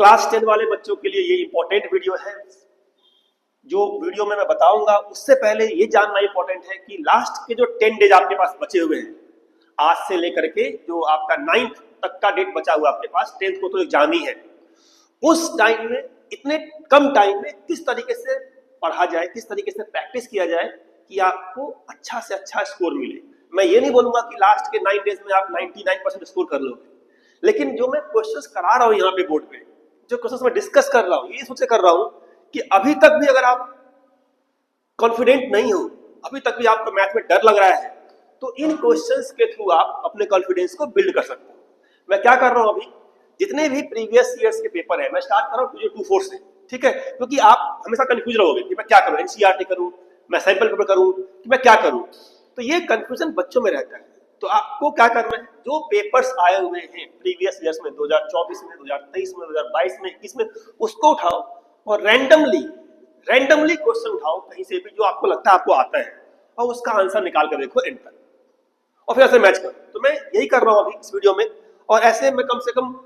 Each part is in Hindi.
क्लास 10 वाले बच्चों के लिए ये इंपॉर्टेंट वीडियो है। जो वीडियो में मैं बताऊंगा उससे पहले ये जानना इंपॉर्टेंट है कि लास्ट के जो 10 डेज आपके पास बचे हुए हैं, आज से लेकर के जो आपका 9th तक का डेट बचा हुआ आपके पास, 10th को तो एग्जाम ही है, उस टाइम में इतने कम टाइम में किस तरीके से पढ़ा जाए, किस तरीके से प्रैक्टिस किया जाए कि आपको अच्छा से अच्छा स्कोर मिले। मैं ये नहीं बोलूंगा कि लास्ट के 9 डेज में आप 99% स्कोर कर लोगे, लेकिन जो मैं क्वेश्चंस करा रहा हूं यहाँ पे बोर्ड पे, जो क्वेश्चंस मैं डिस्कस कर रहा हूँ, ये सोच कर रहा हूं कि अभी तक भी अगर आप कॉन्फिडेंट नहीं हो, अभी तक भी आपको मैथ में डर लग रहा है, तो इन क्वेश्चंस के थ्रू आप अपने कॉन्फिडेंस को बिल्ड कर सकते हो। मैं क्या कर रहा हूं, अभी जितने भी प्रीवियस ईयर्स के पेपर है मैं स्टार्ट कर रहा हूं 2024 से, ठीक है, क्योंकि आप हमेशा कंफ्यूज रहोगे कि मैं क्या करूं, एनसीईआरटी करूं, मैं सैंपल पेपर करूं, कि मैं क्या करूं, तो ये कंफ्यूजन बच्चों में रहता है। तो आपको क्या करना है, जो पेपर्स आए हुए हैं प्रीवियस ईयर्स में, 2024 में, 2023 में, 2022 में, 21 में, उसको उठाओ और रैंडमली क्वेश्चन उठाओ कहीं से भी जो आपको लगता है आपको आता है, और उसका आंसर निकाल कर देखो एंड तक, और फिर ऐसे मैच करो। तो मैं यही कर रहा हूं अभी इस वीडियो में, और ऐसे मैं कम से कम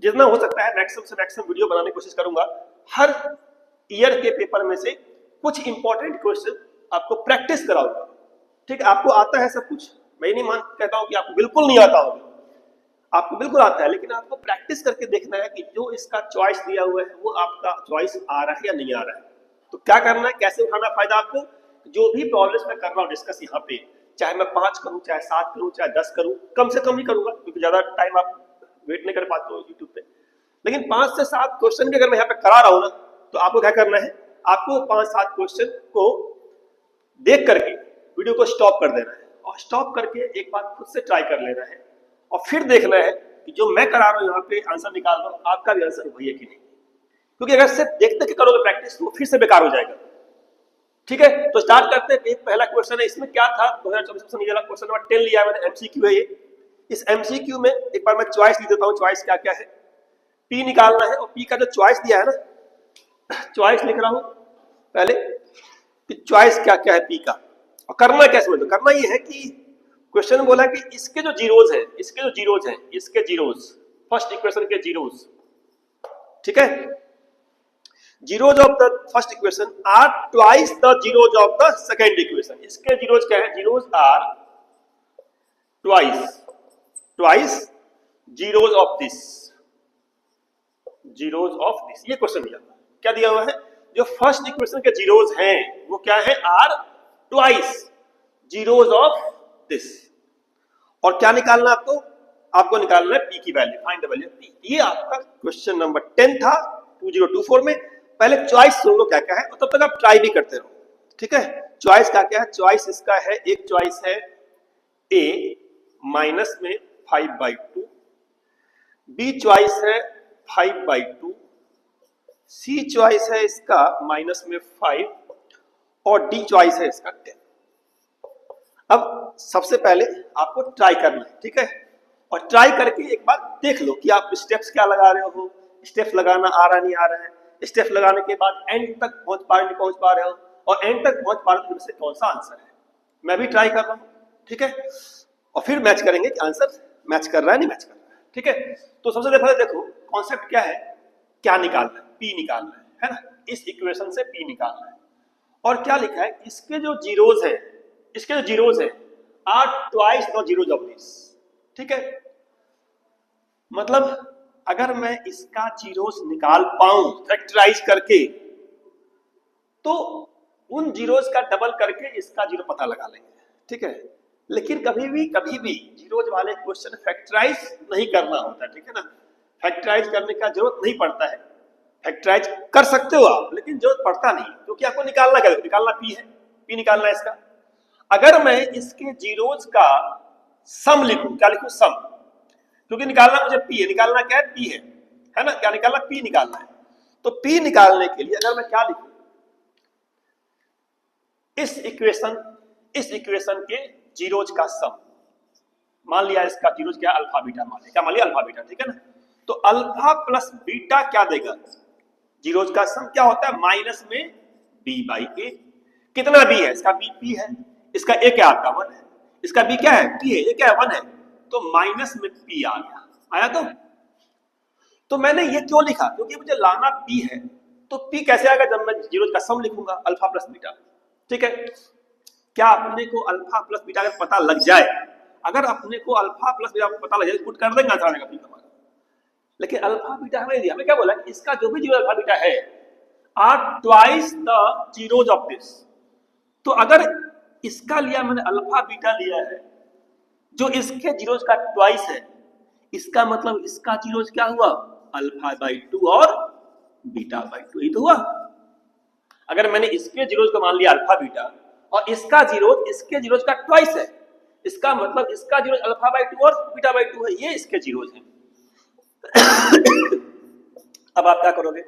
जितना हो सकता है मैक्सिमम से मैक्सिमम वीडियो बनाने की कोशिश करूंगा। हर ईयर के पेपर में से कुछ इंपॉर्टेंट क्वेश्चन आपको प्रैक्टिस कराऊंगा, ठीक है। आपको आता है सब कुछ, मैं नहीं कहता हूं कि आपको बिल्कुल नहीं आता होगा, आपको बिल्कुल आता है, लेकिन आपको प्रैक्टिस करके देखना है कि जो इसका चॉइस दिया हुआ है वो आपका चॉइस आ रहा है या नहीं आ रहा है। तो क्या करना है, कैसे उठाना फायदा आपको, जो भी प्रॉब्लम्स मैं कर रहा हूँ डिस्कस यहाँ पे, चाहे मैं 5 करूँ, चाहे 7 करूँ, चाहे 10 करूँ, कम से कम ही करूंगा क्योंकि ज्यादा टाइम आप वेट नहीं कर पाते हो यूट्यूब पे, लेकिन 5 से 7 क्वेश्चन भी अगर मैं यहाँ पे करा रहा हूँ ना, तो आपको क्या करना है, आपको 5-7 क्वेश्चन को देख करके वीडियो को स्टॉप कर देना है, और स्टॉप करके एक बार खुद से ट्राई कर लेना है, और फिर देखना है कि जो मैं करा रहा हूँ यहाँ पे आंसर निकाल रहा हूँ, आपका भी आंसर वही है कि नहीं। क्योंकि अगर सिर्फ देखते के करोगे प्रैक्टिस तो फिर से बेकार हो जाएगा, ठीक है। तो स्टार्ट करते हैं। पहला क्वेश्चन है, इसमें क्या था 2024 में क्वेश्चन नंबर 10 लिया मैंने, एमसीक्यू है ये। इस एमसीक्यू में एक बार मैं चॉइस लिख देता हूँ, चॉइस क्या क्या है, पी निकालना है, और पी का जो चॉइस दिया है ना, चॉइस लिख रहा हूं पहले कि चॉइस क्या क्या है पी का, और करना कैसे, मतलब करना ये है कि क्वेश्चन बोला कि इसके जो जीरोज है, इसके जीरोज, फर्स्ट इक्वेशन के जीरोज, ठीक है, zeros of the first equation are twice the zeros of the second equation. इसके जीरोज क्या है, zeros are twice zeros of this, ये क्वेश्चन दिया। क्या दिया हुआ है, जो फर्स्ट इक्वेशन के जीरोज हैं वो क्या है, are twice zeros of this, और क्या निकालना आपको निकालना है पी की value, find the value P. ये आपका क्वेश्चन नंबर 10 था 2024 में। पहले चॉइस सुन लो क्या क्या है, और तब तक आप ट्राई भी करते रहो, ठीक है। चॉइस क्या क्या है, चॉइस इसका है, एक चॉइस है ए माइनस में 5/2, बी चॉइस है 5/2, सी चॉइस है इसका माइनस में 5, और डी चॉइस है इसका 10। अब सबसे पहले आपको ट्राई करना है, ठीक है, और ट्राई करके एक बार देख लो कि आप स्टेप्स क्या लगा रहे हो, स्टेप्स लगाना आ रहा नहीं आ रहा है, स्टेप्स लगाने के बाद एंड तक पहुंच पा रहे हो, और एंड तक पहुंच पा रहे हो से कौन सा आंसर है। मैं भी ट्राई कर रहा हूं, ठीक है, और फिर मैच करेंगे कि आंसर मैच कर रहा है नहीं मैच कर रहा है, ठीक है। तो सबसे पहले देखो कॉन्सेप्ट क्या है, क्या निकालना है, पी निकालना है ना, इस इक्वेशन से पी निकालना है। और क्या लिखा है, इसके जो जीरोज है are twice the zeros of this, ठीक है। मतलब अगर मैं इसका जीरोज निकाल पाऊं फैक्टराइज करके, तो उन जीरोज का डबल करके इसका जीरो पता लगा लेंगे, ठीक है। लेकिन कभी भी जीरोज वाले क्वेश्चन फैक्टराइज नहीं करना होता, ठीक है ना, फैक्टराइज करने का जरूरत नहीं पड़ता है। फैक्टराइज कर सकते हो आप, लेकिन जरूरत पड़ता नहीं, क्योंकि आपको निकालना क्या है, निकालना पी है, पी निकालना है इसका। अगर मैं इसके जीरोज का सम लिखूं, क्या लिखूं, सम, क्योंकि निकालना मुझे पी है, निकालना क्या है, पी है ना, क्या निकालना, पी निकालना है। तो पी निकालने के लिए अगर मैं क्या लिखूं, इस इक्वेशन के जीरोज का सम, मान लिया इसका जीरोज क्या, अल्फा बीटा, मान लिया, क्या मान लिया, अल्फा बीटा, ठीक है ना। तो अल्फा प्लस बीटा क्या देगा, जीरोज का सम क्या होता है, माइनस में b/a। कितना b है, इसका b p है, इसका a क्या आपका 1 है, इसका b क्या है, p है, ये क्या है 1 है, तो माइनस में p आ गया, आया। तो तो मैंने ये क्यों लिखा, क्योंकि मुझे लाना p है। तो p कैसे आएगा, जब मैं जीरोज का सम लिखूंगा अल्फा प्लस बीटा। ठीक है, क्या अपने को अल्फा प्लस बीटा का पता लग जाए, अगर अपने को अल्फा प्लस बीटा पता लग जाए पुट कर देंगे आंसर आएगा p हमारा। लेकिन अल्फा बीटा हमें दिया, हमें क्या बोला कि इसका जो भी जीरो अल्फा बीटा है are twice the zeros of this. तो अगर इसका लिया मैंने अल्फा बीटा लिया है जो इसके जीरोज का ट्वाइस है, इसका मतलब इसका जीरोज क्या हुआ, अल्फा बाई 2 और बीटा बाई 2 ही तो हुआ। अगर मैंने इसके जीरोज को मान लिया अल्फा बीटा और इसका जीरोज इसके जीरोज का ट्वाइस है, इसका मतलब इसका जीरोज अल्फा बाई 2 और बीटा बाई 2 है, ये इसके जीरोज हैं। अब आप क्या करोगे,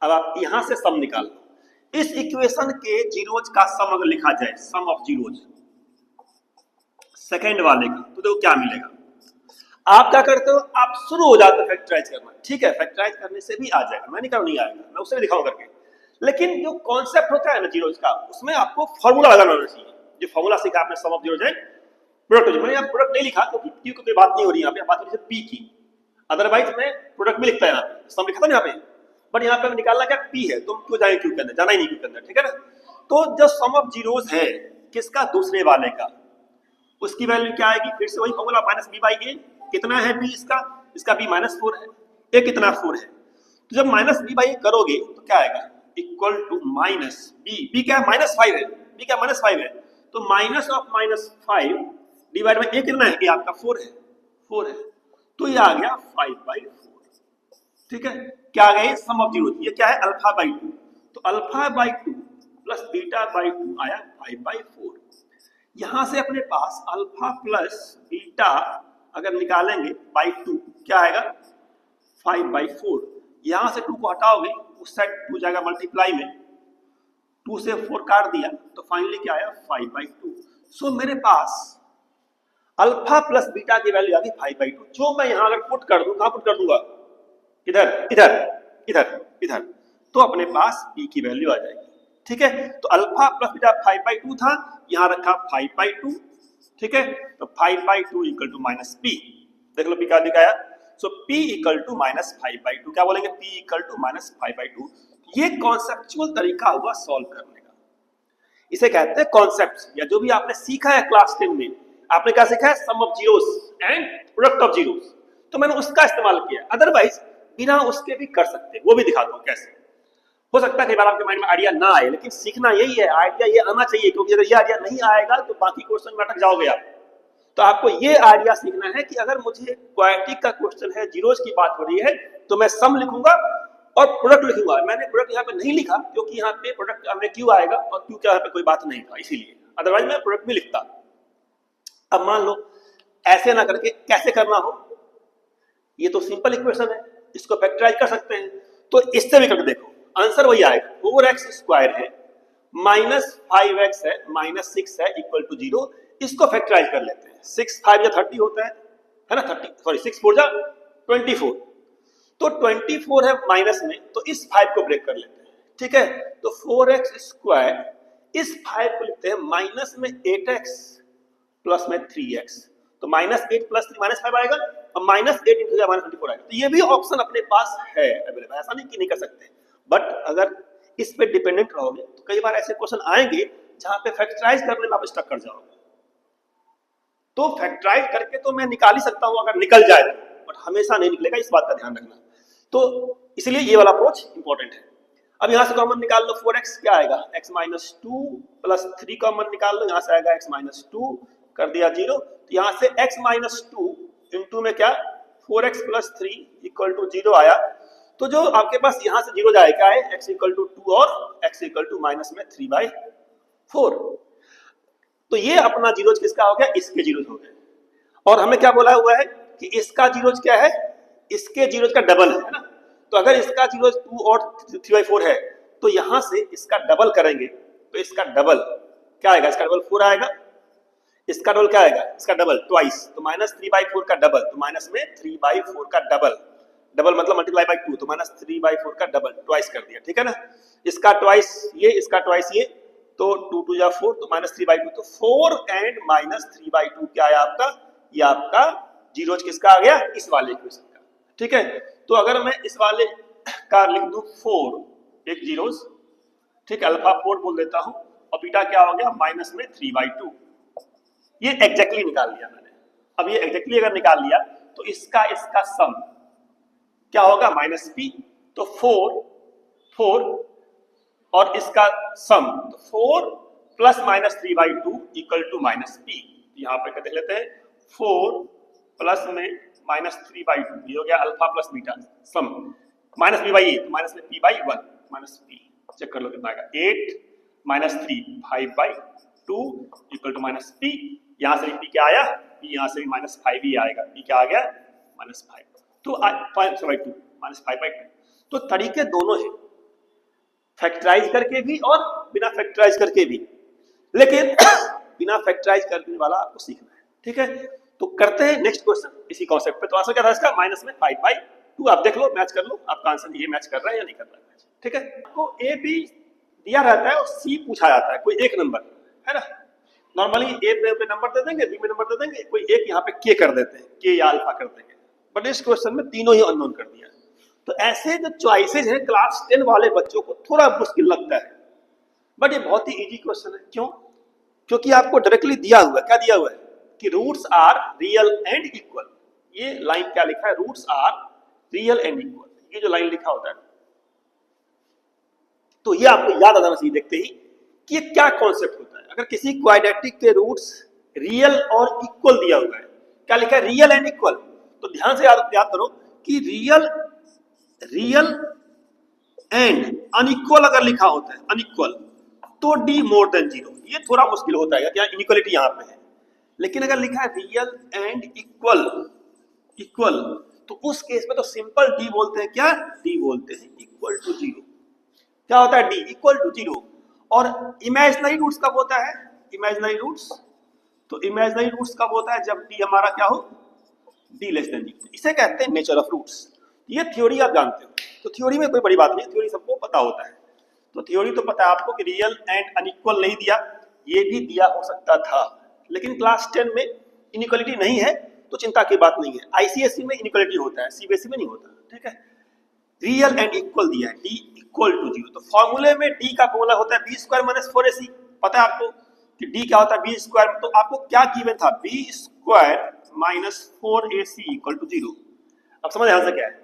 अब आप यहां से सम निकाल लो। इस इक्वेशन के जीरोज का सम अगर लिखा जाए, सम ऑफ जीरोज सेकेंड वाले का, तो देखो क्या मिलेगा। आप क्या करते हो, आप शुरू हो जाते हो फैक्टराइज करना। ठीक है, फैक्टराइज करने से भी आ जाएगा, मैं नहीं करूँ नहीं आएगा, मैं उससे भी दिखाऊं करके। लेकिन जो कॉन्सेप्ट होता है ना जीरोज का, उसमें आपको फॉर्मूला लगाना होना चाहिए। जो फॉर्मूला सीखा आपने सम ऑफ जीरोज है प्रोडक्ट, मैंने यहाँ प्रोडक्ट नहीं लिखा क्योंकि क्यू की कोई बात नहीं हो रही, यहाँ पे बात हो रही है पी की। अदरवाइज मैं प्रोडक्ट में लिखता है, यहाँ पे सम लिखा था ना यहाँ पे, बट यहाँ पे निकालना क्या पी है, तुम क्यों जाए क्यू के अंदर, जाना ही नहीं क्यू के अंदर। ठीक है ना, तो जो सम ऑफ जीरोज है किसका, दूसरे वाले का, उसकी वैल्यू क्या आएगी, फिर से वही formula minus B by A. कितना है बी इसका, इसका बी माइनस 4 है, ए कितना 4 है। तो जब माइनस बी बाई ए करोगे तो क्या आएगा, equal to minus B, B क्या है माइनस 5 है, बी क्या माइनस 5 है, तो minus of minus 5 divide by A कितना है, ए आपका 4 है, 4 है, तो ये आ गया 5/4। ठीक है, क्या आ गया सम ऑफ जीरो, ये क्या है अल्फा बाई 2, तो alpha by 2 plus beta by 2 आया 5/4। यहां से अपने पास अल्फा प्लस बीटा अगर निकालेंगे बाई 2 क्या आएगा 5/4। यहां से 2 को हटाओगे उस साइड 2 जाएगा मल्टीप्लाई में, 2 से 4 काट दिया तो फाइनली क्या आया 5/2। सो मेरे पास अल्फा प्लस बीटा की वैल्यू आ गई 5/2, जो मैं यहां अगर पुट कर दूं, कहां पुट कर दूंगा, इधर इधर इधर इधर, तो अपने पास p की वैल्यू आ जाएगी। ठीक है, तो अल्फा प्लस बीटा 5/2 था, यहां रखा 5/2। ठीक है, तो 5/2 इक्वल टू माइनस पी, देख लो p का दिखाया, सो p इक्वल टू माइनस 5/2, क्या बोलेंगे p इक्वल टू माइनस 5/2। ये कॉन्सेप्चुअल तरीका हुआ सॉल्व करने का, इसे कहते हैं कॉन्सेप्ट, या जो भी आपने सीखा है क्लास 10 में, आपने क्या सीखा है sum of zeros and product of zeros, तो मैंने उसका इस्तेमाल किया। अदरवाइज बिना उसके भी कर सकते हैं, वो भी दिखा दूं कैसे। हो सकता है कई बार आपके माइंड में आइडिया ना आए, लेकिन सीखना यही है, आइडिया ये आना चाहिए, क्योंकि अगर ये आइडिया नहीं आएगा तो बाकी क्वेश्चन में अटक जाओगे आप। तो आपको ये आइडिया सीखना है कि अगर मुझे क्वाड्रेटिक का क्वेश्चन है, जीरोस की बात हो रही है, तो मैं सम लिखूंगा और प्रोडक्ट लिखूंगा। मैंने प्रोडक्ट यहाँ पे नहीं लिखा क्योंकि यहाँ पे प्रोडक्ट में क्यू आएगा और क्यू क्या यहाँ पे कोई बात नहीं था, इसीलिए, अदरवाइज मैं प्रोडक्ट में लिखता। अब मान लो ऐसे ना करके कैसे करना हो, ये तो सिंपल इक्वेशन है, इसको फैक्टराइज कर सकते हैं, तो इससे भी करके देखो आंसर वही आएगा, 4x² है माइनस 5x है माइनस 6 है इक्वल टू 0। इसको फैक्टराइज कर लेते हैं, 6 5 या 30 होता है ना, 30 सॉरी 6 4 जा 24, तो 24 है माइनस में, तो इस 5 को ब्रेक कर लेते हैं। ठीक है, तो 4x², इस 5 को लिखते हैं माइनस में 8x प्लस में 3x, तो -8 प्लस 3 -5 आएगा, और -8 इंटू -24 आएगा। तो ये भी ऑप्शन अपने पास है अवेलेबल, ऐसा नहीं कि नहीं कर सकते, बट अगर इस पे डिपेंडेंट रहोगे तो कई बार ऐसे क्वेश्चन आएंगे जहां पे फैक्टराइज करने में आप स्टक कर जाओगे। तो फैक्टराइज करके तो मैं निकाल ही सकता हूं अगर निकल जाए तो, बट हमेशा नहीं निकलेगा, इस बात का ध्यान रखना। तो इसलिए ये वाला अप्रोच इंपॉर्टेंट है। अब यहां से कॉमन निकाल लो, 4x क्या आएगा x-2 प्लस 3 कॉमन निकाल लो, यहां से आएगा x-2 कर दिया 0, तो यहां से x-2 इंटू में क्या 4x प्लस 3 इक्वल टू 0 आया। तो जो आपके पास यहां से 0 जाए क्या है, x इक्वल टू 2 और x इक्वल टू माइनस में 3/4। तो ये अपना जीरोज किसका हो गया, इसके जीरोज हो गए। और हमें क्या बोला हुआ है कि इसका जीरोज क्या है, इसके जीरोज का डबल है ना। तो अगर इसका जीरोज 2 और 3/4 है, तो यहां से इसका डबल करेंगे, तो इसका डबल क्या आएगा, इसका डबल 4 आएगा, इसका डबल क्या आएगा, इसका डबल ट्वाइस, तो माइनस 3/4 का डबल, तो माइनस में 3/4 का डबल, डबल मतलब मल्टीप्लाई बाय 2, तो माइनस 3/4 का डबल ट्वाइस कर दिया। ठीक है ना, इसका ट्वाइस ये, इसका ट्वाइस ये, तो 2 2 जा 4, तो माइनस 3/2, तो 4 एंड माइनस 3/2 क्या है आपका, ये आपका जीरोज किसका आ गया, इस वाले इक्वेशन का। ठीक है। तो अगर मैं इस वाले का लिख दूं 4 एक जीरोस, ठीक है, अल्फा 4 बोल देता हूं और बीटा क्या हो गया माइनस में 3/2। ये एग्जैक्टली निकाल लिया मैंने। अब ये एग्जैक्टली अगर निकाल लिया तो इसका सम क्या होगा माइनस पी। तो 4 और इसका सम तो 4 plus minus 3/2 equal to minus P. यहाँ पे देख लेते हैं 4 प्लस में माइनस 3/2 ये हो गया alpha plus beta sum minus P by A, minus में P by 1 minus P. Check कर लो कितना आएगा 8 minus 3 5/2 equal to minus P. यहाँ से भी पी क्या आया, पी यहाँ से भी माइनस 5 ही आएगा, पी क्या आ गया माइनस 5। तो 5/2 माइनस 5/2। तो तरीके दोनों हैं, फैक्टराइज करके भी और बिना फैक्टराइज करके भी, लेकिन बिना फैक्टराइज करने वाला आपको सीखना है, ठीक है। तो करते हैं नेक्स्ट क्वेश्चन इसी कॉन्सेप्ट पे। तो आंसर क्या था इसका माइनस में 5/2। आप देख लो, मैच कर लो आपका आंसर ये मैच कर रहा है या नहीं कर रहा है, ठीक है। आपको ए बी दिया रहता है और सी पूछा जाता है, कोई एक नंबर है ना। नॉर्मली ए पे नंबर दे देंगे, बी में नंबर दे देंगे, कोई एक यहाँ पे के कर देते हैं, के या अल्फा कर देंगे। बट इस क्वेश्चन में तीनों ही अननोन कर दिया। तो ऐसे जो चॉइसेस हैं क्लास 10 वाले बच्चों को थोड़ा मुश्किल लगता है, बट ये बहुत ही इजी क्वेश्चन है। क्यों? क्योंकि आपको डायरेक्टली दिया हुआ है, क्या दिया हुआ है कि roots are real and equal. ये लाइन क्या लिखा है, roots are real and equal, ये जो लाइन लिखा होता है। तो ये आपको याद आ जाना चाहिए देखते ही कि ये क्या कॉन्सेप्ट होता है। अगर किसी क्वाड्रेटिक के रूट्स रियल और इक्वल दिया हुआ है, क्या लिखा है रियल एंड इक्वल, तो ध्यान से याद करो कि रियल एंड अनइक्वल अगर लिखा होता है अनइक्वल तो डी मोर देन 0, ये थोड़ा मुश्किल होता है क्या, इनइक्वालिटी यहां पे है। लेकिन अगर लिखा है रियल एंड इक्वल तो उस केस में तो सिंपल डी बोलते हैं, क्या डी बोलते हैं इक्वल टू 0। क्या होता है डी इक्वल टू 0। और इमेजिनरी रूट्स कब होता है, इमेजिनरी रूट्स, तो इमेजिनरी रूट्स कब होता है जब डी हमारा क्या हो डी लेस देन 0। इसे कहते हैं नेचर ऑफ रूट्स। ये थ्योरी आप जानते हो, तो थ्योरी में कोई बड़ी बात नहीं, थ्योरी सबको पता होता है। तो थ्योरी तो पता है आपको कि रियल एंड अनइक्वल नहीं दिया, ये भी दिया हो सकता था, लेकिन क्लास 10 में इनइक्वालिटी नहीं है तो चिंता की बात नहीं है। आईसीएसई में इनइक्वालिटी होता है, सीबीएसई में नहीं होता, ठीक है। रियल एंड इक्वल दिया है, डी इक्वल टू 0। तो फॉर्मूले में डी का फॉर्मूला होता है बी स्क्वायर माइनस 4ac। पता है आपको कि डी क्या होता है बी स्क्वायर। तो आपको क्या गिवन था, B square minus 4ac equal to 0। अब समझ ध्यान से क्या है,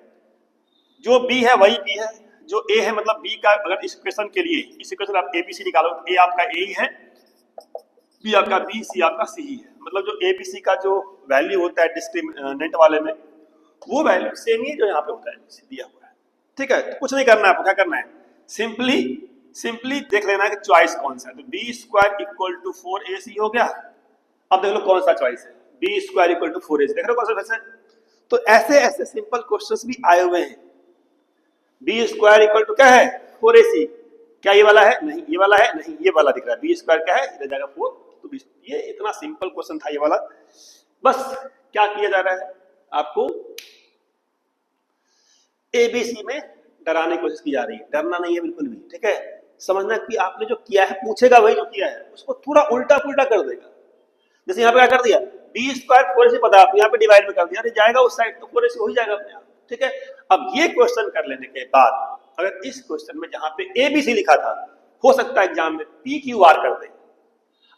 जो बी है वही बी है, जो ए है मतलब बी का। अगर इस इक्वेशन के लिए इस इक्वेशन आप एबीसी निकालो, ए आपका ए ही है, बी आपका बी, सी आपका सी ही है। मतलब जो एबीसी का जो वैल्यू होता है डिस्क्रिमिनेंट वाले में, वो वैल्यू सेम ही जो यहाँ पे होता है दिया हुआ है, ठीक है। तो कुछ नहीं करना है आपको, क्या करना है सिंपली देख लेना है कि चॉइस कौन सा है। तो B square equal to 4ac हो गया। अब देख लो कौन सा चॉइस है, B square equal to 4ac, देख लो कौन सा चॉइस है। तो ऐसे सिंपल क्वेश्चंस भी आए हुए हैं। बी स्क्वायर इक्वल टू क्या है 4ac, क्या ये वाला है, नहीं ये वाला है, नहीं ये वाला दिख रहा है। बी स्क्वायर क्या है, इधर जाएगा 4, तो ये इतना सिंपल क्वेश्चन था ये वाला। बस क्या किया जा रहा है, आपको एबीसी में डराने की कोशिश की जा रही है। डरना नहीं है बिल्कुल भी, ठीक है। समझना कि आपने जो किया है, पूछेगा वही जो किया है, उसको थोड़ा उल्टा पुल्टा कर देगा। जैसे यहाँ पे क्या कर दिया, बी स्क्वायर 4ac पता है आपको, यहाँ पे डिवाइड में कर दिया, अरे जाएगा उस साइड तो 4ac हो ही जाएगा अपने आप, ठीक है। अब ये क्वेश्चन कर लेने के बाद अगर इस क्वेश्चन में जहां पे एबीसी लिखा था, हो सकता है एग्जाम में पी क्यू आर कर दे।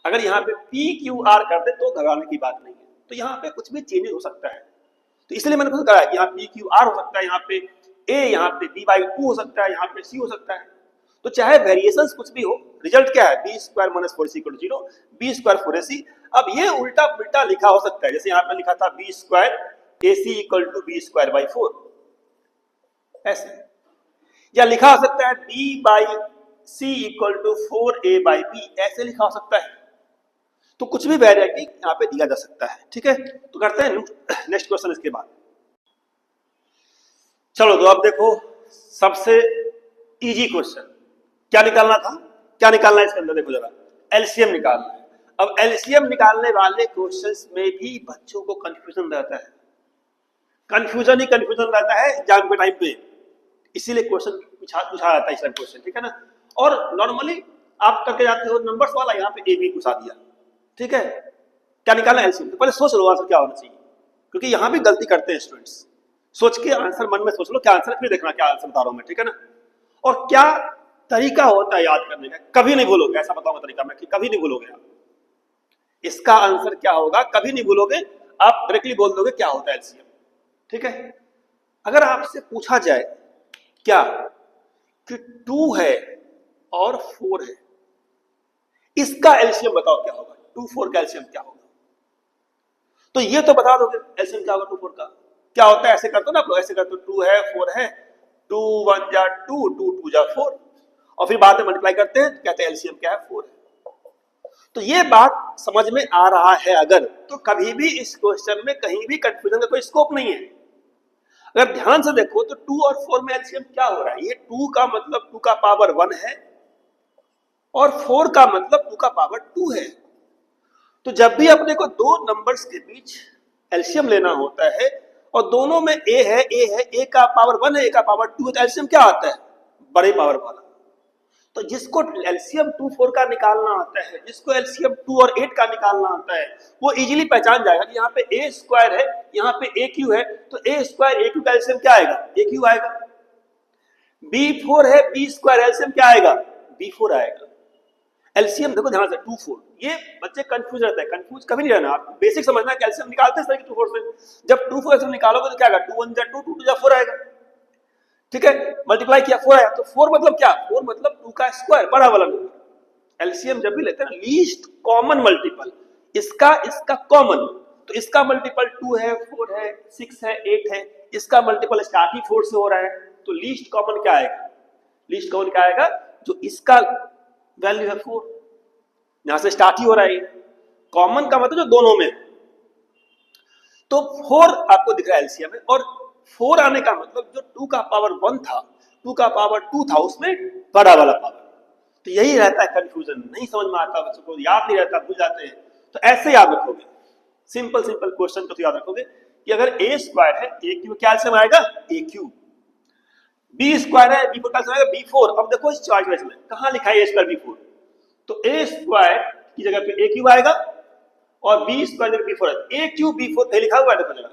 अगर यहाँ पे पी क्यू आर कर दे तो घबराने की बात नहीं है, तो यहाँ पे कुछ भी चेंज हो सकता है। तो इसलिए मैंने कुछ कहा कि यहाँ पी क्यू आर हो सकता है, यहाँ पे ए, यहाँ पे b/2 हो सकता है, यहाँ पे c हो सकता है। तो चाहे वेरिएशंस कुछ भी हो, रिजल्ट क्या है B square minus 4ac equal to 0, B square 4ac। अब ये उल्टा पुल्टा लिखा हो सकता है, जैसे यहाँ पे लिखा था B square ac equal to B square by 4 ऐसे, या लिखा हो सकता है b/c इक्वल टू 4a/b ऐसे लिखा हो सकता है। तो कुछ भी वैरायटी यहाँ पे दिया जा सकता है, ठीक है। तो करते हैं नेक्स्ट क्वेश्चन इसके बाद। चलो तो अब देखो सबसे इजी क्वेश्चन क्या निकालना था, क्या निकालना है इसके अंदर, देखो जरा एलसीएम निकालना है। अब एलसीएम निकालने वाले क्वेश्चंस में भी बच्चों को कंफ्यूजन रहता है, कंफ्यूजन रहता है एग्जाम के टाइम पे, इसीलिए क्वेश्चन पूछा जाता है इस क्वेश्चन, ठीक है ना। और नॉर्मली आप करके जाते हो नंबर्स वाला, यहाँ पे ए बी घुसा दिया, ठीक है। क्या निकालना एलसीएम, तो पहले सोच लो आंसर क्या होना चाहिए, क्योंकि यहाँ भी गलती करते हैं स्टूडेंट्स। सोच के आंसर मन में सोच लो क्या आंसर है, फिर देखना क्या आंसर बता रहा हूं मैं, ठीक है ना। और क्या तरीका होता है याद करने का, कभी नहीं भूलोगे, ऐसा बताऊंगा तरीका मैं कि कभी नहीं भूलोगे आप। इसका आंसर क्या होगा कभी नहीं भूलोगे आप, डायरेक्टली बोल दोगे क्या होता है एलसीएम, ठीक है। अगर आपसे पूछा जाए क्या कि 2 है और 4 है, इसका एलसीएम बताओ क्या होगा, 2 4 का एलसीएम क्या होगा, तो ये तो बता दोगे एलसीएम क्या होगा 2 4 का। क्या होता है, ऐसे करते हो ना आप लोग, ऐसे करते हो 2 है 4 है, 2 1 जा 2, 2 2 जा 4, और फिर बाद में मल्टीप्लाई करते हैं तो कहते हैं एलसीएम क्या है 4 है। तो ये बात समझ में आ रहा है अगर, तो कभी भी इस क्वेश्चन में कहीं भी कंफ्यूजन का कोई स्कोप नहीं है। अगर ध्यान से देखो तो 2 और 4 में एलसीएम क्या हो रहा है, ये 2 का मतलब 2 का पावर 1 है और 4 का मतलब 2 का पावर 2 है। तो जब भी अपने को दो नंबर्स के बीच एलसीएम लेना होता है और दोनों में ए है, ए का पावर 1 है, ए का पावर 2 है, तो एलसीएम क्या आता है, बड़े पावर वाला। तो जिसको एलसीएम 2 4 का निकालना आता है, जिसको एलसीएम 2 और 8 का निकालना आता है, वो इजीली पहचान जाएगा कि यहाँ पे ए स्क्वायर है, यहाँ पे ए क्यू है, तो ए स्क्वायर ए क्यू का एलसीएम क्या आएगा, ए क्यू आएगा। बी 4 है, बी स्क्वायर एलसीएम क्या आएगा, बी 4 आएगा। एलसीएम देखो ध्यान से 2 4, ये बच्चे कंफ्यूज रहते हैं, कंफ्यूज कभी नहीं रहना, आप बेसिक समझना कि एलसीएम निकालते हैं 2 4 से। जब 2 4 एलसीएम निकालोगे तो क्या आएगा, 2 1 जा 2, 2 2 जा 4 आएगा, ठीक है। मल्टीप्लाई किया 4 आया, तो 4 मतलब क्या, 4 मतलब 2 का स्क्वायर, बड़ा वाला नंबर। एलसीएम जब भी लेते हैं ना, लीस्ट कॉमन मल्टीपल, इसका कॉमन, तो इसका मल्टीपल 2 है 4 है 6 है 8 है, इसका मल्टीपल स्टार्ट ही 4 से हो रहा है, तो लीस्ट कॉमन क्या आएगा, लीस्ट कॉमन क्या आएगा, जो इसका वैल्यू है 4, यहां से स्टार्ट ही हो रहा है, कॉमन का मतलब जो दोनों में, तो 4 आपको दिख रहा है एलसीएम में, और 4 आने का मतलब जो 2 का पावर 1 था, 2 का पावर 2 था, उसमें बड़ा वाला पावर। तो यही रहता है कंफ्यूजन, नहीं समझ में आता, बच्चों को याद नहीं रहता, भूल जाते हैं। तो ऐसे याद रखोगे, सिंपल सिंपल क्वेश्चन को तो याद रखोगे कि अगर ए स्क्वायर है, ए क्यू क्या एलसीएम आएगा, ए क्यू। बी स्क्वायर है, बी फोर क्या आएगा, बी 4। अब देखो इस चार्ट में कहां लिखा है ए स्क्वायर बी 4, तो ए स्क्वायर की जगह पे ए क्यूब आएगा और बी स्क्वायर जगह बी 4 है, ए क्यूब बी 4 लिखा हुआ है देखो जगह,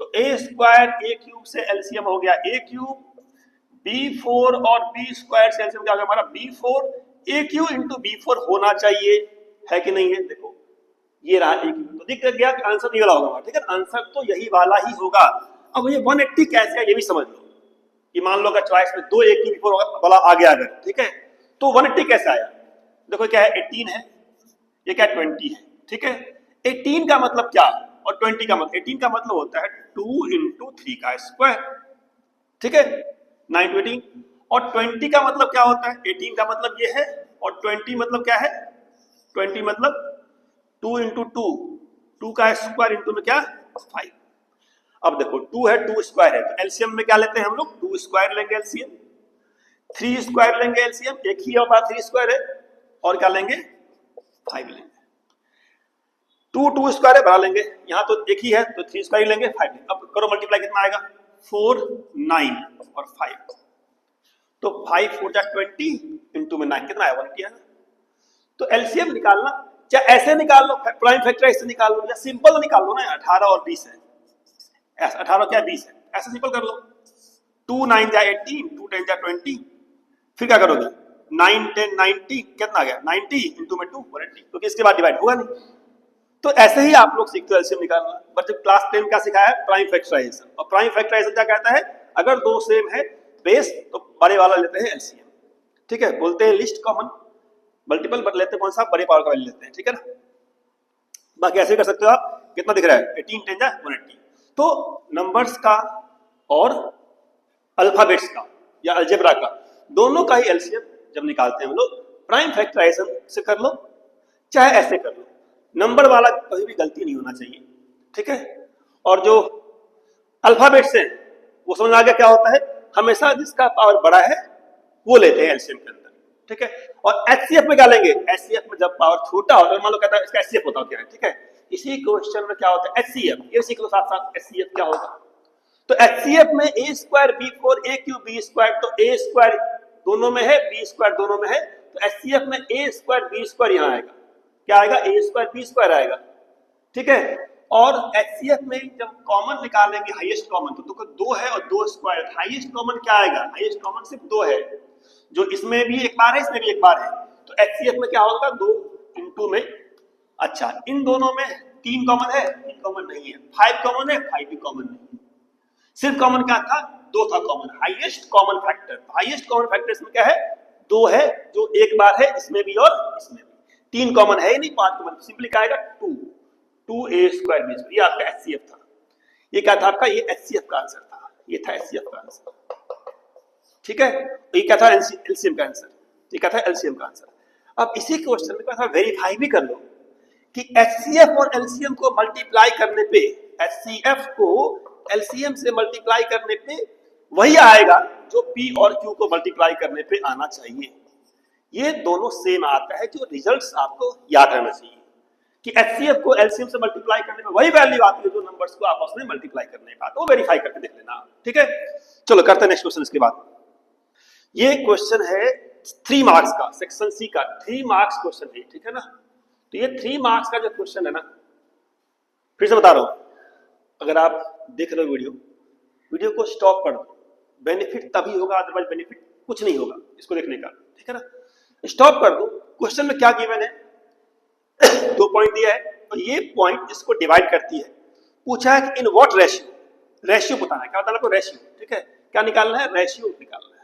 तो ए स्क्वायर ए क्यूब से एलसीएम हो गया ए क्यूब, b4 और b स्क्वायर से एलसीएम क्या होगा हमारा b4, a Q into b4 होना चाहिए, है कि नहीं है, देखो ये रहा a क्यू, तो दिख गया कि आंसर ये वाला होगा, ठीक है, आंसर तो यही वाला ही होगा। अब ये 180 कैसे है ये भी समझ लो, कि मान लो अगर चॉइस में 2 a क्यू b4 वाला आ गया अगर, ठीक है, तो 180 कैसे आया, देखो क्या है 18 है, ये क्या 20 है, ठीक है। 18 का मतलब क्या और 20 का मतलब, 18 का मतलब होता है 2 इंटू 3 का स्क्वायर, ठीक है, 9 to 18, और 20 का मतलब क्या होता है, 18 का मतलब ये है, और 20 मतलब क्या है, 20 मतलब 2 इंटू 2, 2 का स्क्वायर इंटू में क्या 5। अब देखो 2 है 2 स्क्वायर है, तो एलसीएम में क्या लेते हैं हम लोग, 2 स्क्वायर लेंगे एलसीएम, 3 स्क्वायर लेंगे एलसीएम, एक ही होगा 3 स्क्वायर है, और क्या लेंगे 5 लेंगे, 2 2 स्क्वायर है बना लेंगे, यहाँ तो एक ही है तो 3 स्क्वायर लेंगे 5 लेंगे। अब करो मल्टीप्लाई, कितना आएगा 4 9 और 5, तो 5 4 जा 20 इंटू में 9 कितना आया 180 आएगा। तो एलसीएम निकालना चाहे ऐसे निकाल लो, प्राइम फैक्टर ऐसे निकाल लो, या सिंपल निकाल लो ना, 18 और 20 है, 18 क्या 20 है, ऐसे सिंपल कर लो, 2 9 जा 18, 2 10 जा 20, फिर क्या करोगे 9 10 90 कितना आ गया 90 इंटू में 2 180, क्योंकि इसके बाद डिवाइड होगा नहीं। तो ऐसे ही आप लोग सीखते हो एलसीएम निकालना, बट जब क्लास 10 का सिखाया है प्राइम फैक्टराइजेशन, और प्राइम फैक्टराइजेशन क्या कहता है, अगर दो सेम है बेस तो बड़े वाला लेते हैं एलसीएम, ठीक है, बोलते हैं लिस्ट कॉमन मल्टीपल, बट लेते हैं कौन सा, बड़े पावर का वैल्यू लेते हैं, ठीक है ना। बाकी ऐसे कर सकते हो आप, कितना दिख रहा है 18 10 जा 180। तो नंबर्स का और अल्फाबेट्स का या अलजेब्रा का दोनों का ही एलसीएम जब निकालते हैं हम लोग, प्राइम फैक्टराइजेशन से कर लो चाहे ऐसे कर लो, नंबर वाला कभी भी गलती नहीं होना चाहिए, ठीक है। और जो अल्फाबेट्स हैं वो समझ आ गया क्या होता है, हमेशा जिसका पावर बड़ा है वो लेते हैं एलसीएम के अंदर, ठीक है। और एचसीएफ में क्या लेंगे, एचसीएफ में जब पावर छोटा होता है, मान लो कहता है इसका एचसीएफ होता क्या है, ठीक है, इसी क्वेश्चन में क्या होता है एचसीएफ, ये सीख लो साथ साथ एचसीएफ क्या होगा। तो एचसीएफ में ए स्क्वायर बी 4 ए क्यू बी स्क्वायर, तो ए स्क्वायर दोनों में है बी स्क्वायर दोनों में है, तो एचसीएफ में ए स्क्वायर बी स्क्वायर यहाँ आएगा, क्या आएगा ए स्क्वायर बी स्क्वायर आएगा, ठीक है। और HCF में जब कॉमन निकालेंगे हाईएस्ट कॉमन तो 2 है और 2 स्क्वायर, हाईएस्ट कॉमन क्या आएगा, हाईएस्ट कॉमन सिर्फ 2 है, जो इसमें भी एक बार है इसमें भी एक बार है, तो HCF में क्या होगा 2 इंटू में, अच्छा इन दोनों में 3 कॉमन है, 3 कॉमन नहीं है, 5 कॉमन है, 5 भी कॉमन नहीं है, सिर्फ कॉमन क्या था 2 था common, highest common factor, highest common factor इसमें क्या है 2 है, जो एक बार है इसमें भी और इसमें भी, 3 कॉमन है ही नहीं, 5 कॉमन, सिंपली क्या आएगा 2a स्क्वायर बी स्क्वायर, ये आपका HCF था, ये क्या था आपका, ये HCF का आंसर था, ये था HCF का आंसर, ठीक है, तो ये क्या था LCM का आंसर, ये क्या था LCM का आंसर। अब इसी क्वेश्चन में क्या वेरीफाई भी कर लो कि HCF और LCM को मल्टीप्लाई करने पे, HCF को LCM से मल्टीप्लाई करने पे वही आएगा जो P और Q को मल्टीप्लाई करने पे आना चाहिए, ये दोनों सेम आता है, जो रिजल्ट्स आपको याद रहना चाहिए कि HCF को LCM से मल्टीप्लाई करने में वही वैल्यू आती है जो नंबर्स को आपस में मल्टीप्लाई करने का, तो वेरीफाई करके देख लेना, ठीक है। चलो करते हैं नेक्स्ट क्वेश्चन। इसके बाद ये क्वेश्चन है 3 मार्क्स का, सेक्शन सी का 3 मार्क्स क्वेश्चन है, ठीक है ना। तो ये 3 मार्क्स का जो क्वेश्चन है ना, फिर से बता रहा हूं, अगर आप देख रहे हो वीडियो को स्टॉप कर दो, बेनिफिट तभी होगा, अदरवाइज बेनिफिट कुछ नहीं होगा इसको देखने का, ठीक है ना। स्टॉप कर दो, क्वेश्चन में क्या गिवन है 2 पॉइंट दिया है, तो ये पॉइंट इसको डिवाइड करती है, पूछा है कि इन व्हाट रेशियो, रेशियो बताना है, क्या बताना है आपको रेशियो, ठीक है, क्या निकालना है रेशियो निकालना है,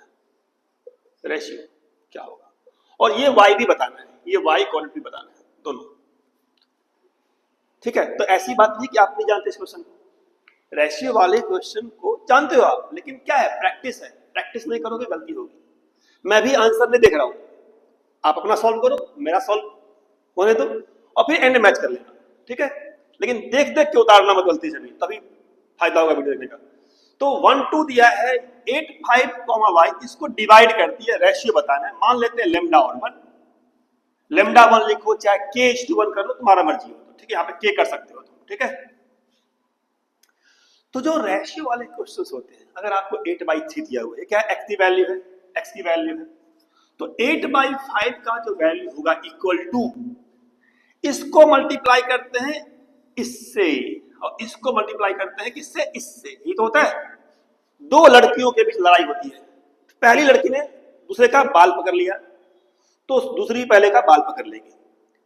रेशियो क्या होगा, और ये y भी बताना है, ये y क्वांटिटी बताना है, दोनों, ठीक है। तो ऐसी बात नहीं कि आप नहीं जानते इस क्वेश्चन को, रेशियो वाले क्वेश्चन को जानते हो आप, लेकिन क्या है प्रैक्टिस है, प्रैक्टिस नहीं करोगे गलती होगी। मैं भी आंसर नहीं देख रहा हूं, आप अपना सॉल्व करो, मेरा सॉल्व होने दो और फिर एंड मैच कर लेना, ठीक है, लेकिन देख देख के उतारना मत गलती से भी, तभी फायदा होगा वीडियो देखने का। तो 1 2 दिया है 8 5 y, इसको डिवाइड करती है, रेशियो बताना है, मान लेते हैं लेमडा और 1, लेमडा 1 लिखो चाहे k/1 कर लो, तुम्हारा मर्जी हो, ठीक है, यहाँ पे k कर सकते हो तुम, ठीक है। तो जो रेशियो वाले क्वेश्चंस होते हैं, अगर आपको 8/3 दिया हुआ है, क्या x की वैल्यू है, x की वैल्यू है, तो 8/5 का जो वैल्यू होगा इक्वल टू, इसको मल्टीप्लाई करते हैं इससे और इसको मल्टीप्लाई करते हैं किससे, इससे, ये तो होता है 2 लड़कियों के बीच लड़ाई होती है, पहली लड़की ने दूसरे का बाल पकड़ लिया तो दूसरी पहले का बाल पकड़ लेगी,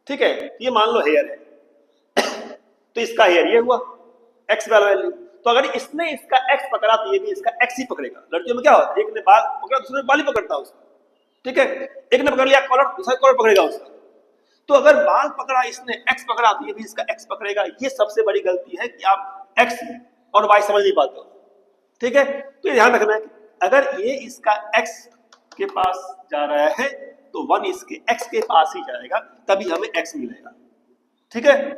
ठीक है, ये मान लो हेयर है तो इसका हेयर ये हुआ x वैल्यू, तो अगर इसने इसका x पकड़ा तो ये भी इसका x ही पकड़ेगा। लड़कियों में क्या होता है, एक ने बाल पकड़ा दूसरे ने बाल ही पकड़ता है उसका, ठीक है, एक ने पकड़ लिया कॉलर, दूसरा कॉलर पकड़ेगा उसका, तो अगर बाल पकड़ा इसने x पकड़ा तो ये भी इसका x पकड़ेगा। ये सबसे बड़ी गलती है कि आप x और y समझ नहीं पाते हो, ठीक है, तो ये ध्यान रखना है कि अगर ये इसका x के पास जा रहा है तो 1 इसके x के पास ही जाएगा, तभी हमें x मिलेगा, ठीक है।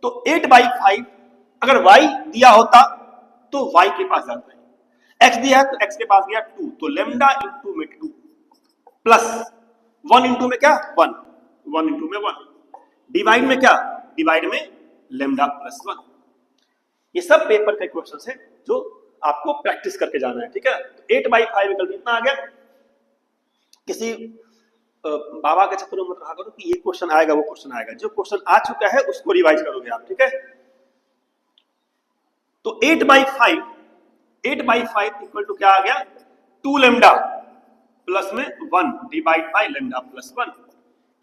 तो 8/5 अगर y दिया होता तो y के पास जाता है, x दिया है तो x के पास गया 2, तो लेमडा इंटू में 2 प्लस 1 इंटू में क्या 1, 1 इंटू में 1, डिवाइड में क्या, डिवाइड में लेमडा प्लस 1। ये सब पेपर के क्वेश्चंस है जो आपको प्रैक्टिस करके जाना है, ठीक है। तो 8/5 विकल्प इतना आ गया, किसी बाबा के चक्कर में मत रहा करो कि ये क्वेश्चन आएगा वो क्वेश्चन आएगा, जो क्वेश्चन आ चुका है उसको रिवाइज करोगे आप, ठीक है। तो 8/5 इक्वल टू क्या आ गया 2 लेमडा प्लस में 1 डिवाइड बाय लेमडा प्लस 1।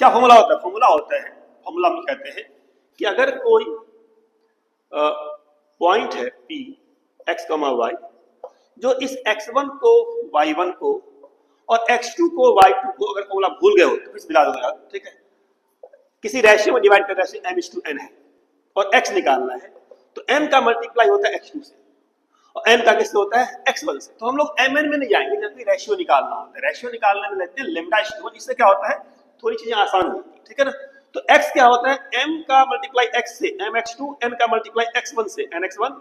क्या फॉर्मूला होता है, फॉर्मूला में कहते हैं कि अगर कोई पॉइंट है P x, y, जो इस x1 को y1 को और x2 को y2 को अगर फॉर्मूला भूल गए हो तो फिर मिला दो, ठीक है, किसी रेशियो में डिवाइड कर रहे हैं m/n है और x निकालना है, तो m का मल्टीप्लाई होता है x2 से और n का किससे होता है x1 से। तो हम लोग mn में नहीं जाएंगे, जब भी रेशियो निकालना होता है, रेशियो निकालने में लेते हैं λ/1, इससे क्या होता है थोड़ी चीजें आसान होती है, ठीक है ना। तो x क्या होता है m का मल्टीप्लाई x से mx2, n का मल्टीप्लाई x1 से nx1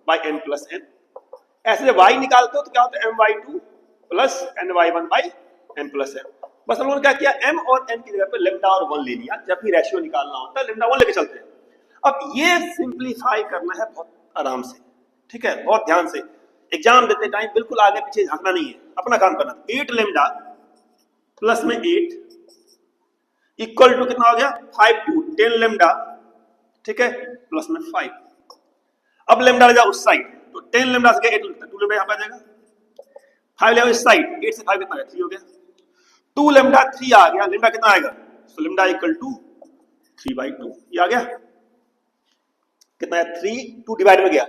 bye n plus n। ऐसे जब y निकालते हो तो क्या होता है my2 plus ny1 by n plus n। बस हम लोगों ने क्या किया m और n की जगह पे लेमडा और 1 ले लिया, जब भी रेशियो निकालना होता है लेमडा 1 लेके चलते हैं। अब ये सिंप्लीफाई करना है बहुत आराम से, ठीक है, बहुत ध्यान से, एग्जाम देते टाइम बिल्कुल आगे पीछे झांकना नहीं है, अपना काम करना। 8 लेमडा प्लस में 8 इक्वल टू कितना हो गया 5 2 10 लेमडा, ठीक है, प्लस में 5, अब लेमडा ले जाओ उस साइड, तो 10 लेमडा से 8 2 लेमडा यहाँ पे आ जाएगा। 5 ले जाओ इस साइड, 8 से 5 कितना है 3 हो गया। 2 लेमडा 3 आ गया, लेमडा कितना आएगा, सो लेमडा इक्वल टू 3/2 ये आ गया। कितना है 3 2 डिवाइड में गया,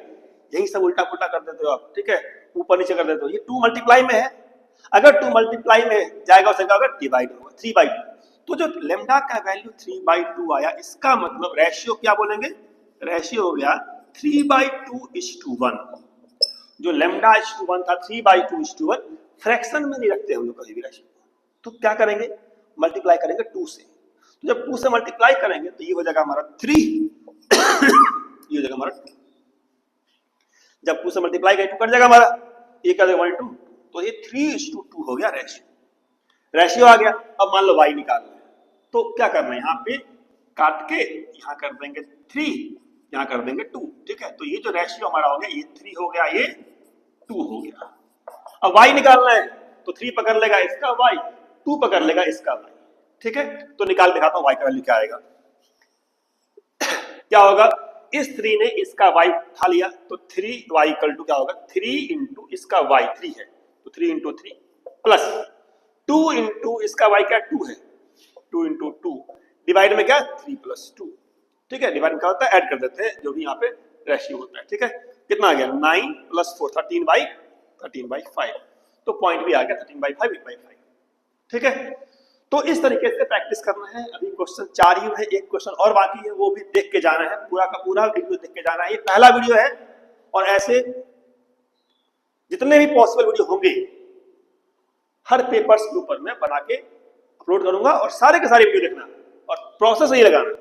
यही सब उल्टा पुल्टा कर देते हो आप, ठीक है, ऊपर नीचे कर देते हो। ये 2 मल्टीप्लाई में है, अगर 2 मल्टीप्लाई में जाएगा उसे क्या होगा डिवाइड होगा 3/2। तो जो लेमडा का वैल्यू 3/2 आया, इसका मतलब रेशियो क्या बोलेंगे, रेशियो हो गया 3/2:1। जो लेमडा 1 था 3/2:1, फ्रैक्शन में नहीं रखते हम लोग कभी भी रेशियो, तो क्या करेंगे मल्टीप्लाई करेंगे 2 से। तो जब 2 से मल्टीप्लाई करेंगे तो ये हो जाएगा हमारा 3 ये हो जाएगा हमारा 2। जब 2 से मल्टीप्लाई करें 2 कट जाएगा हमारा, ये कर देगा 1 2, तो ये 3:2 हो गया रेशियो। रेशियो आ गया। अब मान लो y निकालना है, तो क्या करना है, यहाँ पे काट के यहाँ कर देंगे 3, यहाँ कर देंगे 2, ठीक है। तो ये जो रेशियो हमारा हो गया, ये 3 हो गया, ये 2 हो गया। अब y निकालना है, तो 3 पकड़ लेगा इसका y, 2 पकड़ लेगा इसका y, ठीक है। तो निकाल दिखाता हूँ y का वैल्यू क्या आएगा। क्या होगा, इस 3 ने इसका y उठा लिया, तो 3y इक्वल टू क्या होगा 3 इंटू इसका y 3 है, तो 3 इंटू 3 प्लस 2 इंटू इसका y क्या 2 है, 2 इंटू 2 डिवाइड में क्या 3 प्लस 2, ठीक है। डिवाइड में क्या होता है ऐड कर देते हैं, जो भी यहाँ पे रेशियो होता है, ठीक है। कितना आ गया 9 प्लस 4 13/5, तो पॉइंट भी आ गया 13/5 8/5, ठीक है। तो इस तरीके से प्रैक्टिस करना है। अभी क्वेश्चन 4 ही है, एक क्वेश्चन और बाकी है, वो भी देख के जाना है, पूरा का पूरा वीडियो देख के जाना है। ये पहला वीडियो है, और ऐसे जितने भी पॉसिबल वीडियो होंगे हर पेपर्स के ऊपर मैं बना के अपलोड करूंगा, और सारे के सारे वीडियो देखना, और प्रोसेस यही लगाना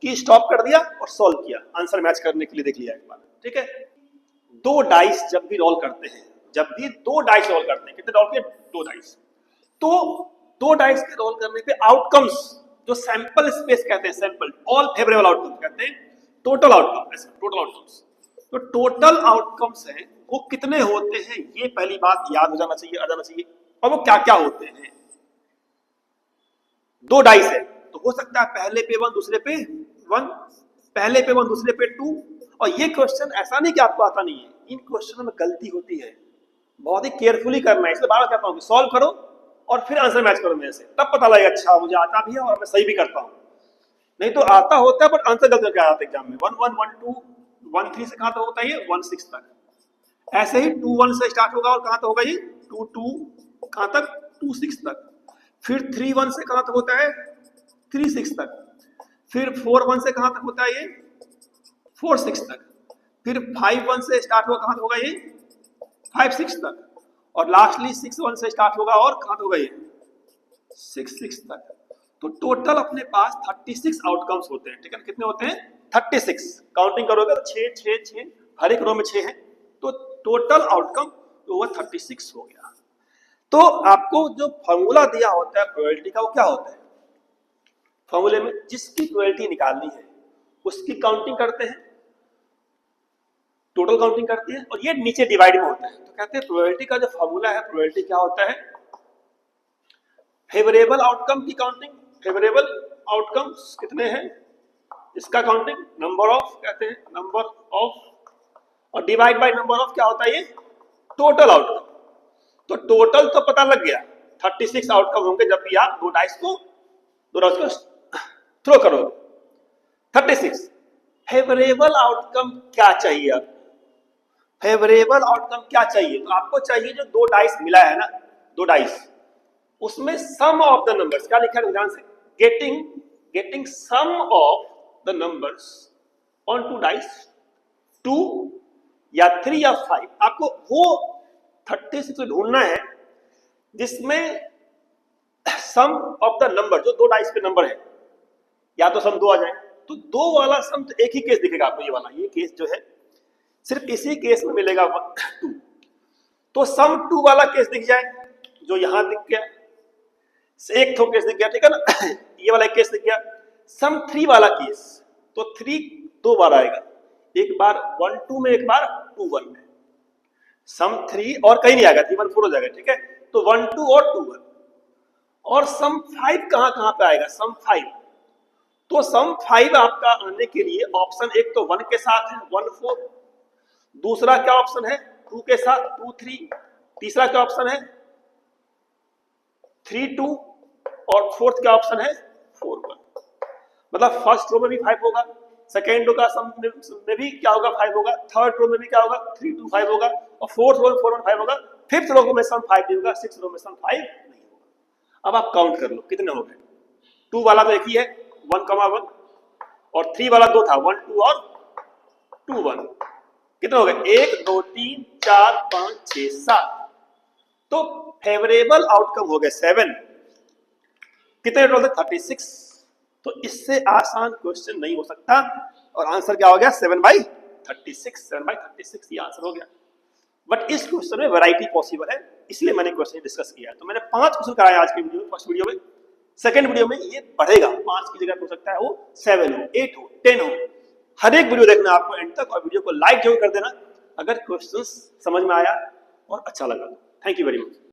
कि स्टॉप कर दिया और सॉल्व किया, आंसर मैच करने के लिए देख लिया एक बार, ठीक है। 2 डाइस जब भी रोल करते हैं, जब भी 2 डाइस रोल करते हैं, कितने रोल किए 2 डाइस, तो 2 डाइस के रोल करने पे आउटकम्स, जो सैंपल स्पेस कहते हैं, सैंपल ऑल फेवरेबल आउटकम्स कहते हैं, टोटल आउटकम, ऐसा टोटल आउटकम्स। तो टोटल आउटकम्स हैं वो कितने होते हैं, ये पहली बात याद हो जाना चाहिए, आ जाना चाहिए। और वो क्या क्या होते हैं। 2 डाइस है, तो हो सकता है पहले पे 1 दूसरे पे 1, पहले पे 1 दूसरे पे 2। और ये क्वेश्चन ऐसा नहीं कि आपको आता नहीं है, इन क्वेश्चनों में गलती होती है, बहुत ही केयरफुली करना है। इसलिए बार बार कहता हूँ कि सॉल्व करो और फिर आंसर मैच करो मेरे से, तब पता लगेगा अच्छा मुझे आता भी है और मैं सही भी करता हूँ। नहीं तो आता होता है बट आंसर गलत करके आता है एग्जाम में। 1 1 1 2 1 3 से कहां तक होता है ये 1 6 तक, ऐसे ही 2 1 से स्टार्ट होगा और कहां तक होगा ये 2 2 कहां तक 2 6 तक, फिर 3 1 से कहां तक होता है 3 6 तक, फिर 4 1 से कहां तक होता है ये 4 6 तक, फिर 5 1 से स्टार्ट होगा कहां तक होगा ये 5 6 तक, और लास्टली 6 1 से स्टार्ट होगा और कहां तक होगा ये 6 6 तक। तो टोटल अपने पास 36 आउटकम्स होते हैं, ठीक है। कितने होते हैं 36, काउंटिंग करोगे तो 6 6 6, हर एक रो में 6 है, तो टोटल आउटकम तो वो 36 हो गया। तो आपको जो फॉर्मूला दिया होता है प्रोबेबिलिटी का, वो क्या होता है, फॉर्मूले में जिसकी प्रोबेबिलिटी निकालनी है उसकी काउंटिंग करते हैं, टोटल काउंटिंग करती है, और ये नीचे डिवाइड में होता है। तो कहते हैं प्रोबेबिलिटी का जो फॉर्मूला है, प्रोबेबिलिटी क्या होता है, फेवरेबल आउटकम की काउंटिंग, फेवरेबल आउटकम्स कितने हैं इसका काउंटिंग, नंबर ऑफ कहते हैं, नंबर ऑफ, और डिवाइड बाय नंबर ऑफ क्या होता है ये टोटल आउटकम। तो टोटल तो पता लग गया 36 आउटकम होंगे जब भी आप 2 डाइस को थ्रो करोगे 36। फेवरेबल आउटकम क्या चाहिए आपको, फेवरेबल आउटकम क्या चाहिए, तो आपको चाहिए जो 2 डाइस मिला है ना, 2 डाइस, उसमें सम ऑफ द नंबर्स, क्या लिखा है ध्यान से, getting sum of the numbers on 2 dice, 2 या 3 या 5। आपको वो 36 ढूंढना है जिसमें सम ऑफ द नंबर, जो 2 डाइस पे नंबर है, या तो सम 2 आ जाए, तो 2 वाला सम तो एक ही केस दिखेगा आपको, ये वाला, ये केस जो है सिर्फ इसी केस में मिलेगा 2। तो सम 2 वाला केस दिख जाए, जो यहां दिख गया, एक तो केस दिख गया, ठीक है ना, ये वाला केस दिख गया। सम 3 वाला केस, तो 3 2 बार आएगा, एक बार 1 2 में, एक बार 2 1 में, सम 3 और कहीं नहीं आएगा, 3 1 4 हो जाएगा, ठीक है। तो 1 2 और 2 1, और सम 5 कहां पे आएगा, सम 5, तो सम 5 आपका आने के लिए ऑप्शन एक तो 1 के साथ है 1 4, दूसरा क्या ऑप्शन है 2 के साथ 2 3, तीसरा क्या ऑप्शन है 3 2 और फोर्थ क्या ऑप्शन है 4 1। मतलब फर्स्ट रो में भी 5 होगा, सेकेंड रो का सम में भी क्या होगा 5 होगा, थर्ड रो में भी क्या होगा 3 2 5 होगा और फोर्थ रो में 4 1 5 होगा, फिफ्थ रो में सम 5 नहीं होगा, सिक्स्थ रो में सम 5 नहीं होगा। अब आप काउंट कर लो कितने हो गए। 2 वाला तो एक ही है 1,1 और 3 वाला 2 था 1 2 और 2 1। कितने हो गए 1 2 3 4 5 6 7। तो फेवरेबल आउटकम हो गए 7। कितने टोटल 36। तो इससे आसान क्वेश्चन नहीं हो सकता और आंसर क्या हो गया 7/36। 7/36 ये आंसर हो गया। बट इस क्वेश्चन में वैरायटी पॉसिबल है, इसलिए मैंने क्वेश्चन डिस्कस किया। तो मैंने 5 क्वेश्चन कराए आज के वीडियो में, फर्स्ट वीडियो में। सेकंड वीडियो में ये बढ़ेगा, 5 की जगह हो सकता है वो 7 हो 8 हो 10 हो। हर एक वीडियो देखना आपको एंड तक और वीडियो को लाइक जरूर कर देना अगर क्वेश्चन समझ में आया और अच्छा लगा। Thank you very much.